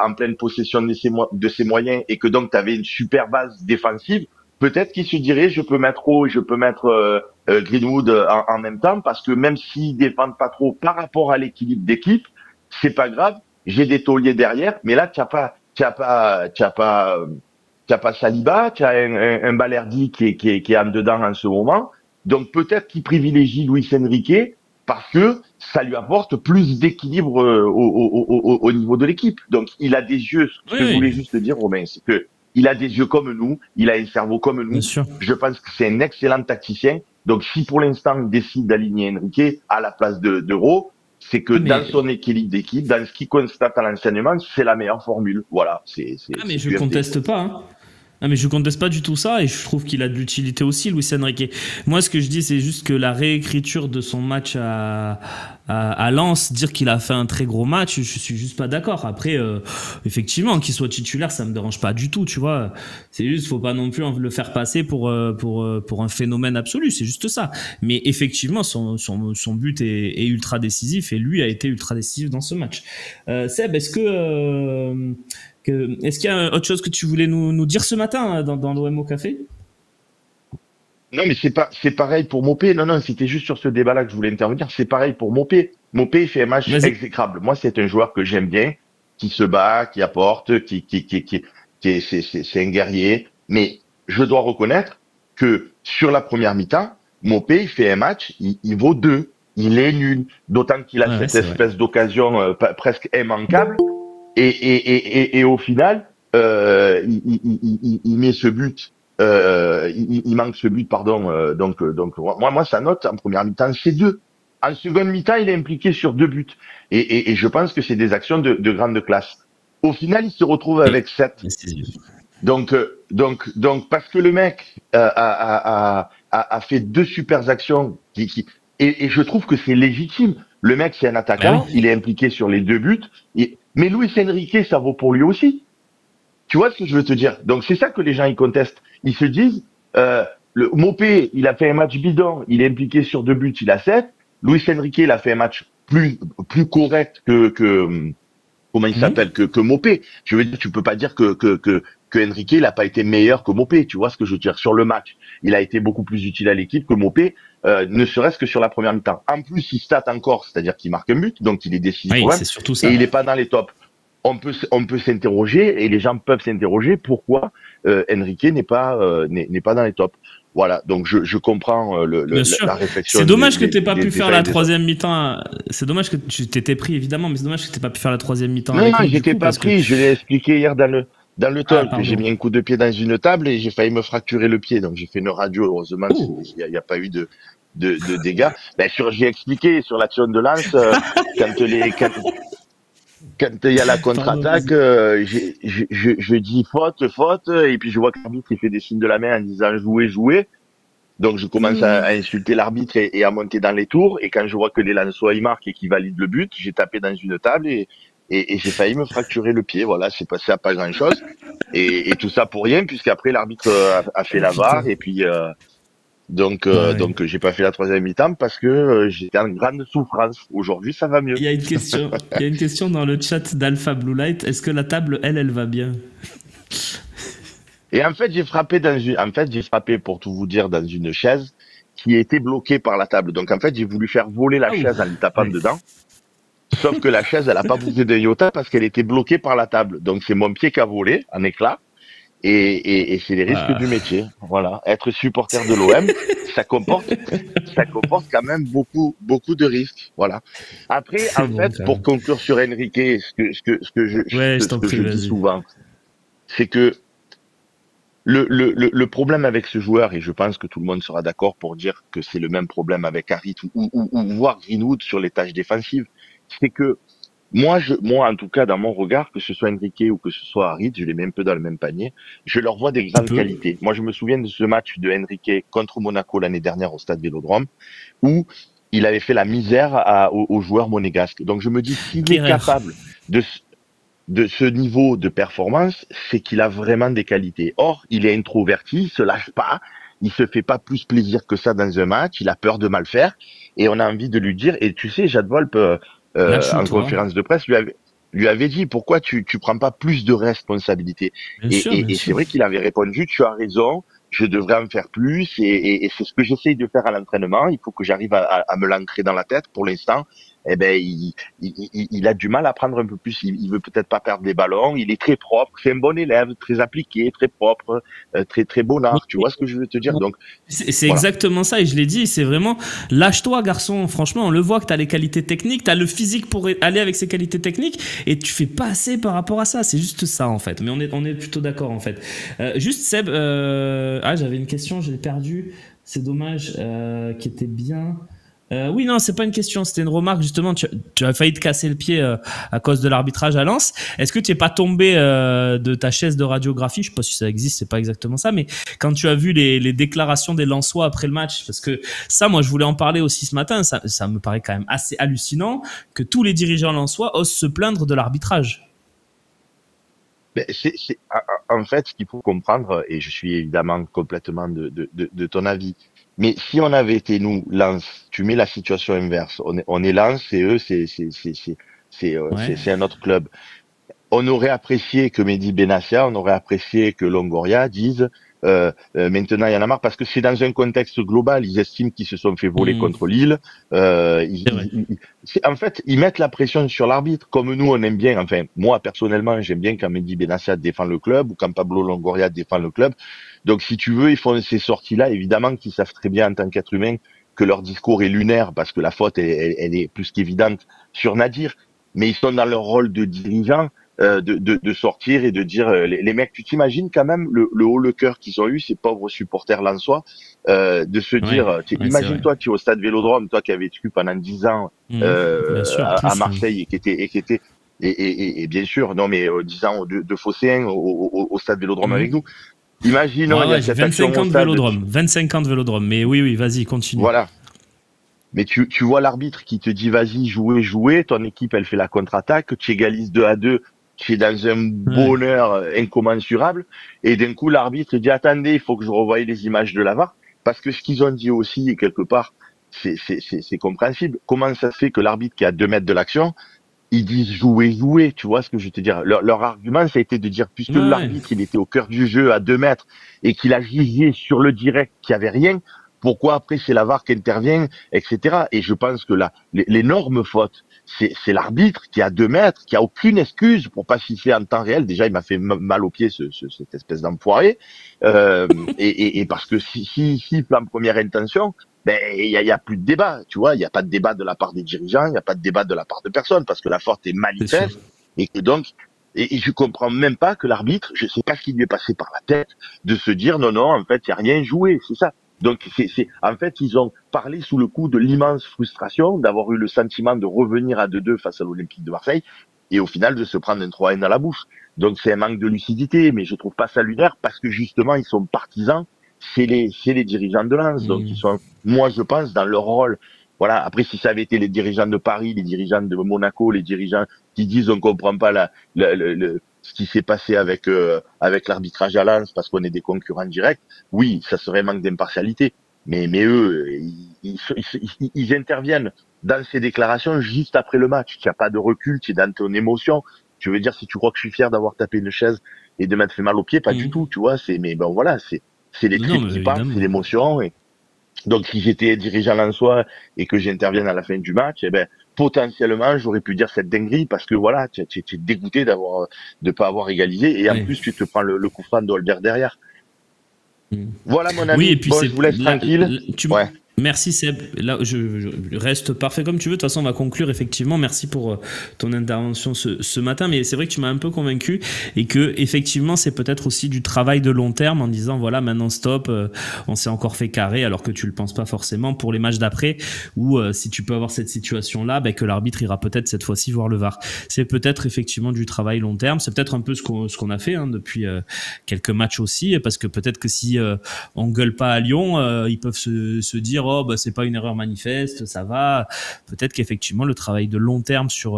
en pleine possession de ses moyens, et que donc tu avais une super base défensive, peut-être qu'il se dirait je peux mettre Rowe, je peux mettre Greenwood en même temps, parce que même s'ils défendent pas trop par rapport à l'équilibre d'équipe, c'est pas grave, j'ai des tauliers derrière, mais là tu as pas Saliba, tu as un Balerdi qui est en dedans en ce moment. Donc peut-être qu'il privilégie Luis Enrique parce que ça lui apporte plus d'équilibre au niveau de l'équipe. Donc il a des yeux, ce
Oui,
que je voulais
oui,
juste te dire, Romain, c'est que il a des yeux comme nous, il a un cerveau comme
bien
nous.
sûr.
Je pense que c'est un excellent tacticien. Donc si pour l'instant il décide d'aligner Enrique à la place d'Euro, c'est que
Ah
dans
mais
son équilibre d'équipe, dans ce qu'il constate à l'enseignement, c'est la meilleure formule. Voilà,
ah mais
c'est
je
QFD,
conteste
quoi.
pas. Hein. Ah mais je conteste pas du tout ça et je trouve qu'il a de l'utilité aussi, Luis Enrique. Moi, ce que je dis, c'est juste que la réécriture de son match à Lens, dire qu'il a fait un très gros match, je suis juste pas d'accord. Après, effectivement, qu'il soit titulaire, ça me dérange pas du tout, tu vois. C'est juste, faut pas non plus le faire passer pour un phénomène absolu, c'est juste ça. Mais effectivement, son but est ultra décisif et lui a été ultra décisif dans ce match. Seb, est-ce qu'il y a autre chose que tu voulais nous dire ce matin dans l'OM au café?
Non, mais c'est pareil pour Mopé. Non, non, c'était juste sur ce débat-là que je voulais intervenir. C'est pareil pour Mopé. Mopé, il fait un match
Vas-y.
exécrable. Moi, c'est un joueur que j'aime bien, qui se bat, qui apporte, c'est un guerrier. Mais je dois reconnaître que sur la première mi-temps, Mopé, il fait un match, il vaut deux. Il est nul. D'autant qu'il a
Ouais, ouais,
cette
c'est vrai.
espèce d'occasion presque immanquable. Et au final, il met ce but, il manque ce but, pardon. Donc moi, sa note en première mi-temps, c'est 2. En seconde mi-temps, il est impliqué sur 2 buts. Et je pense que c'est des actions de grande classe. Au final, il se retrouve
Mais,
avec 7.
mais c'est-
Donc, parce que le mec a fait 2 super actions et je trouve que c'est légitime. Le mec, c'est un
bah oui.
attaquant, il est impliqué sur les 2 buts. Mais Luis Enrique, ça vaut pour lui aussi. Tu vois ce que je veux te dire? Donc, c'est ça que les gens ils contestent. Ils se disent, le Mopé, il a fait un match bidon, il est impliqué sur 2 buts, il a 7. Luis Enrique, il a fait un match plus correct que comment il
Mhm.
s'appelle que Mopé. Je veux dire, tu peux pas dire que Enrique il a pas été meilleur que Mopé. Tu vois ce que je veux dire sur le match. Il a été beaucoup plus utile à l'équipe que Mopé. ne serait-ce que sur la première mi-temps. En plus, il stat encore, c'est-à-dire qu'il marque un but, donc il est décisif.
Oui, c'est surtout ça.
Et il est pas dans les tops. On peut s'interroger, et les gens peuvent s'interroger pourquoi Enrique n'est pas dans les tops. Voilà, donc je comprends la réflexion.
C'est dommage que t'aies pas pu faire la troisième mi-temps. C'est dommage que tu t'étais pris, évidemment, mais c'est dommage que t'aies pas pu faire la troisième mi-temps.
Non, j'étais pas pris. Je l'ai expliqué hier dans le talk. J'ai mis un coup de pied dans une table et j'ai failli me fracturer le pied. Donc j'ai fait une radio. Heureusement, il y a pas eu de dégâts. Ben j'ai expliqué sur l'action de Lens quand il y a la contre-attaque, je dis faute, et puis je vois que l'arbitre il fait des signes de la main en disant jouer. Donc je commence à insulter l'arbitre et à monter dans les tours. Et quand je vois que les Lensois ils marquent et qu'ils valident le but, j'ai tapé dans une table et j'ai failli me fracturer le pied. Voilà, c'est passé à pas grand-chose. Et tout ça pour rien, puisqu'après l'arbitre a fait la VAR et puis donc j'ai pas fait la troisième mi-temps parce que j'étais en grande souffrance. Aujourd'hui, ça va mieux.
Il y a une question dans le chat d'Alpha Blue Light. Est-ce que la table, elle va bien?
Et en fait, j'ai frappé pour tout vous dire dans une chaise qui était bloquée par la table. Donc en fait, j'ai voulu faire voler la chaise en lui tapant dedans. Sauf que la chaise, elle a pas bougé d'un iota parce qu'elle était bloquée par la table. Donc c'est mon pied qui a volé en éclat. Et c'est les risques du métier. Voilà. Être supporter de l'OM, ça comporte quand même beaucoup de risques. Voilà. Après, pour conclure sur Enrique, ce que je dis souvent, c'est que le problème avec ce joueur, et je pense que tout le monde sera d'accord pour dire que c'est le même problème avec Harit ou voire Greenwood sur les tâches défensives, c'est que moi, en tout cas, dans mon regard, que ce soit Enrique ou que ce soit Harit, je les mets un peu dans le même panier, je leur vois des grandes qualités. Moi, je me souviens de ce match de Enrique contre Monaco l'année dernière au stade Vélodrome, où il avait fait la misère aux joueurs monégasques. Donc, je me dis, s'il est capable de ce niveau de performance, c'est qu'il a vraiment des qualités. Or, il est introverti, il se lâche pas, il se fait pas plus plaisir que ça dans un match, il a peur de mal faire, et on a envie de lui dire, et tu sais, Jade Volpe, en conférence de presse, lui avait dit, pourquoi tu prends pas plus de responsabilités? Et c'est vrai qu'il avait répondu, tu as raison, je devrais en faire plus, et c'est ce que j'essaye de faire à l'entraînement, il faut que j'arrive à me l'ancrer dans la tête. Pour l'instant, eh ben, il a du mal à prendre un peu plus, il veut peut-être pas perdre des ballons, il est très propre, c'est un bon élève, très appliqué, très propre, très bon art, tu vois ce que je veux te dire? Donc,
c'est exactement ça, et je l'ai dit, c'est vraiment, lâche-toi, garçon, franchement, on le voit que t'as les qualités techniques, t'as le physique pour aller avec ces qualités techniques, et tu fais pas assez par rapport à ça, c'est juste ça, en fait, mais on est plutôt d'accord, en fait. Juste, Seb, j'avais une question, je l'ai perdue, c'est dommage, qui était bien... oui, non, c'est pas une question, c'était une remarque. Justement, tu as failli te casser le pied à cause de l'arbitrage à Lens. Est-ce que tu n'es pas tombé de ta chaise de radiographie? Je sais pas si ça existe, c'est pas exactement ça, mais quand tu as vu les déclarations des Lensois après le match, parce que ça, moi, je voulais en parler aussi ce matin, ça me paraît quand même assez hallucinant que tous les dirigeants lensois osent se plaindre de l'arbitrage.
Mais en fait, ce qu'il faut comprendre, et je suis évidemment complètement de ton avis, mais si on avait été nous, Lens, tu mets la situation inverse, on est Lens et eux, c'est un autre club. On aurait apprécié que Mehdi Benassia, on aurait apprécié que Longoria disent maintenant il y en a marre, parce que c'est dans un contexte global. Ils estiment qu'ils se sont fait voler contre Lille. En fait, ils mettent la pression sur l'arbitre, comme nous on aime bien. Enfin, moi personnellement, j'aime bien quand Mehdi Benassia défend le club ou quand Pablo Longoria défend le club. Donc, si tu veux, ils font ces sorties-là. Évidemment qu'ils savent très bien en tant qu'être humain que leur discours est lunaire, parce que la faute elle est plus qu'évidente sur Nadir. Mais ils sont dans leur rôle de dirigeant. De sortir et de dire les mecs, tu t'imagines quand même le haut le cœur qu'ils ont eu, ces pauvres supporters lensois, de se dire, imagine-toi, tu es au stade Vélodrome, toi qui as vécu pendant 10 ans à Marseille et bien sûr, non mais 10 ans de Phocéens au stade Vélodrome avec nous. Imaginons, il y a cette
25 ans de Vélodrome, 25 ans de Vélodrome, mais oui, vas-y, continue.
Voilà. Mais tu vois l'arbitre qui te dit vas-y, jouez, ton équipe elle fait la contre-attaque, tu égalises 2-2, tu es dans un bonheur incommensurable, et d'un coup l'arbitre dit attendez, il faut que je revoie les images de la VAR, parce que ce qu'ils ont dit aussi, et quelque part, c'est compréhensible. Comment ça se fait que l'arbitre qui est à 2 mètres de l'action, ils disent jouer, tu vois ce que je veux te dire. Leur argument, ça a été de dire, puisque l'arbitre, il était au cœur du jeu à 2 mètres, et qu'il a jugé sur le direct qu'il n'y avait rien, Pourquoi après c'est la VAR qui intervient, etc. Et je pense que là, l'énorme faute, c'est l'arbitre qui a 2 mètres, qui a aucune excuse pour pas siffler en temps réel. Déjà, il m'a fait mal au pied, cette espèce d'enfoiré. Et parce que si siffle en première intention, ben il y a plus de débat, tu vois. Il y a pas de débat de la part des dirigeants, il y a pas de débat de la part de personne parce que la faute est manifeste et que donc. Et je comprends même pas que l'arbitre, je sais pas ce qui lui est passé par la tête, de se dire non, en fait, il n'y a rien joué, c'est ça. Donc, en fait, ils ont parlé sous le coup de l'immense frustration d'avoir eu le sentiment de revenir à 2-2 face à l'Olympique de Marseille et au final de se prendre un 3-1 dans la bouche. Donc, c'est un manque de lucidité, mais je trouve pas ça lunaire parce que justement, ils sont partisans chez les dirigeants de Lens. Donc, ils sont, moi, je pense, dans leur rôle. Voilà. Après, si ça avait été les dirigeants de Paris, les dirigeants de Monaco, les dirigeants qui disent on comprend pas ce qui s'est passé avec l'arbitrage à Lens parce qu'on est des concurrents directs, oui, ça serait manque d'impartialité. Mais eux, ils interviennent dans ces déclarations juste après le match. Tu n'as pas de recul, tu es dans ton émotion. Tu veux dire, si tu crois que je suis fier d'avoir tapé une chaise et de m'être fait mal au pied, pas du tout, tu vois. Mais bon, voilà, c'est les tripes qui parlent, c'est l'émotion. Et donc, si j'étais dirigeant lensois et que j'intervienne à la fin du match, eh ben, potentiellement, j'aurais pu dire cette dinguerie parce que voilà, tu es dégoûté de pas avoir égalisé et en plus, tu te prends le coup franc d'Holder derrière. Voilà, mon ami.
Oui, et puis
je vous laisse tranquille. Ouais.
Merci Seb. Là, je reste parfait comme tu veux. De toute façon, on va conclure effectivement. Merci pour ton intervention ce matin. Mais c'est vrai que tu m'as un peu convaincu et que effectivement, c'est peut-être aussi du travail de long terme en disant voilà, maintenant stop. On s'est encore fait carrer alors que tu le penses pas forcément pour les matchs d'après. Ou si tu peux avoir cette situation-là, ben, que l'arbitre ira peut-être cette fois-ci voir le VAR. C'est peut-être effectivement du travail long terme. C'est peut-être un peu ce qu'on a fait depuis quelques matchs aussi, parce que peut-être que si on gueule pas à Lyon, ils peuvent se dire oh bah c'est pas une erreur manifeste, ça va. Peut-être qu'effectivement le travail de long terme sur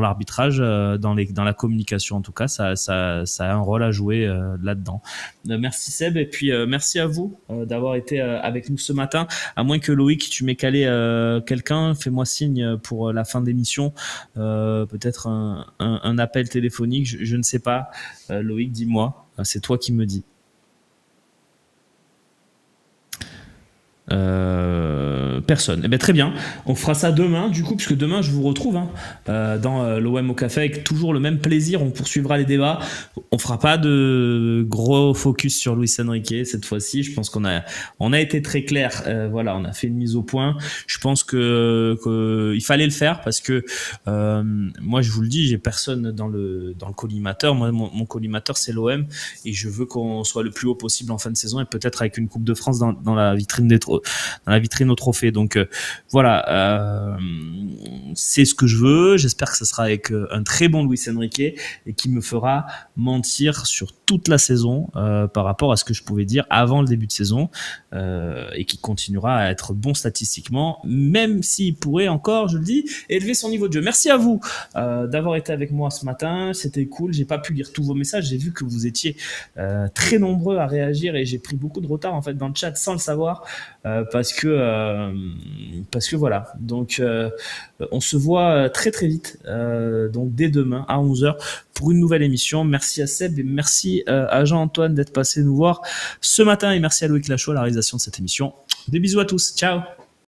l'arbitrage dans la communication en tout cas ça a un rôle à jouer là-dedans. Merci Seb et puis merci à vous d'avoir été avec nous ce matin. À moins que Loïc tu m'aies calé quelqu'un, fais-moi signe pour la fin d'émission, peut-être un appel téléphonique, je ne sais pas. Loïc, dis-moi, c'est toi qui me dis. Personne. Eh bien, très bien. On fera ça demain, du coup, puisque demain, je vous retrouve dans l'OM au café avec toujours le même plaisir. On poursuivra les débats. On fera pas de gros focus sur Luis Enrique cette fois-ci. Je pense qu'on a été très clair. Voilà, on a fait une mise au point. Je pense que il fallait le faire parce que moi, je vous le dis, j'ai personne dans le collimateur. Moi, mon collimateur, c'est l'OM et je veux qu'on soit le plus haut possible en fin de saison et peut-être avec une Coupe de France dans la vitrine au trophée. Donc voilà, c'est ce que je veux. J'espère que ce sera avec un très bon Luis Enrique et qui me fera mentir sur toute la saison par rapport à ce que je pouvais dire avant le début de saison et qui continuera à être bon statistiquement, même s'il pourrait encore, je le dis, élever son niveau de jeu. Merci à vous d'avoir été avec moi ce matin. C'était cool. J'ai pas pu lire tous vos messages. J'ai vu que vous étiez très nombreux à réagir et j'ai pris beaucoup de retard en fait dans le chat sans le savoir parce que voilà. Donc on se voit très très vite donc dès demain à 11h pour une nouvelle émission. Merci à Seb et merci à Jean-Antoine d'être passé nous voir ce matin et merci à Loïc Lachaud à la réalisation de cette émission. Des bisous à tous. Ciao.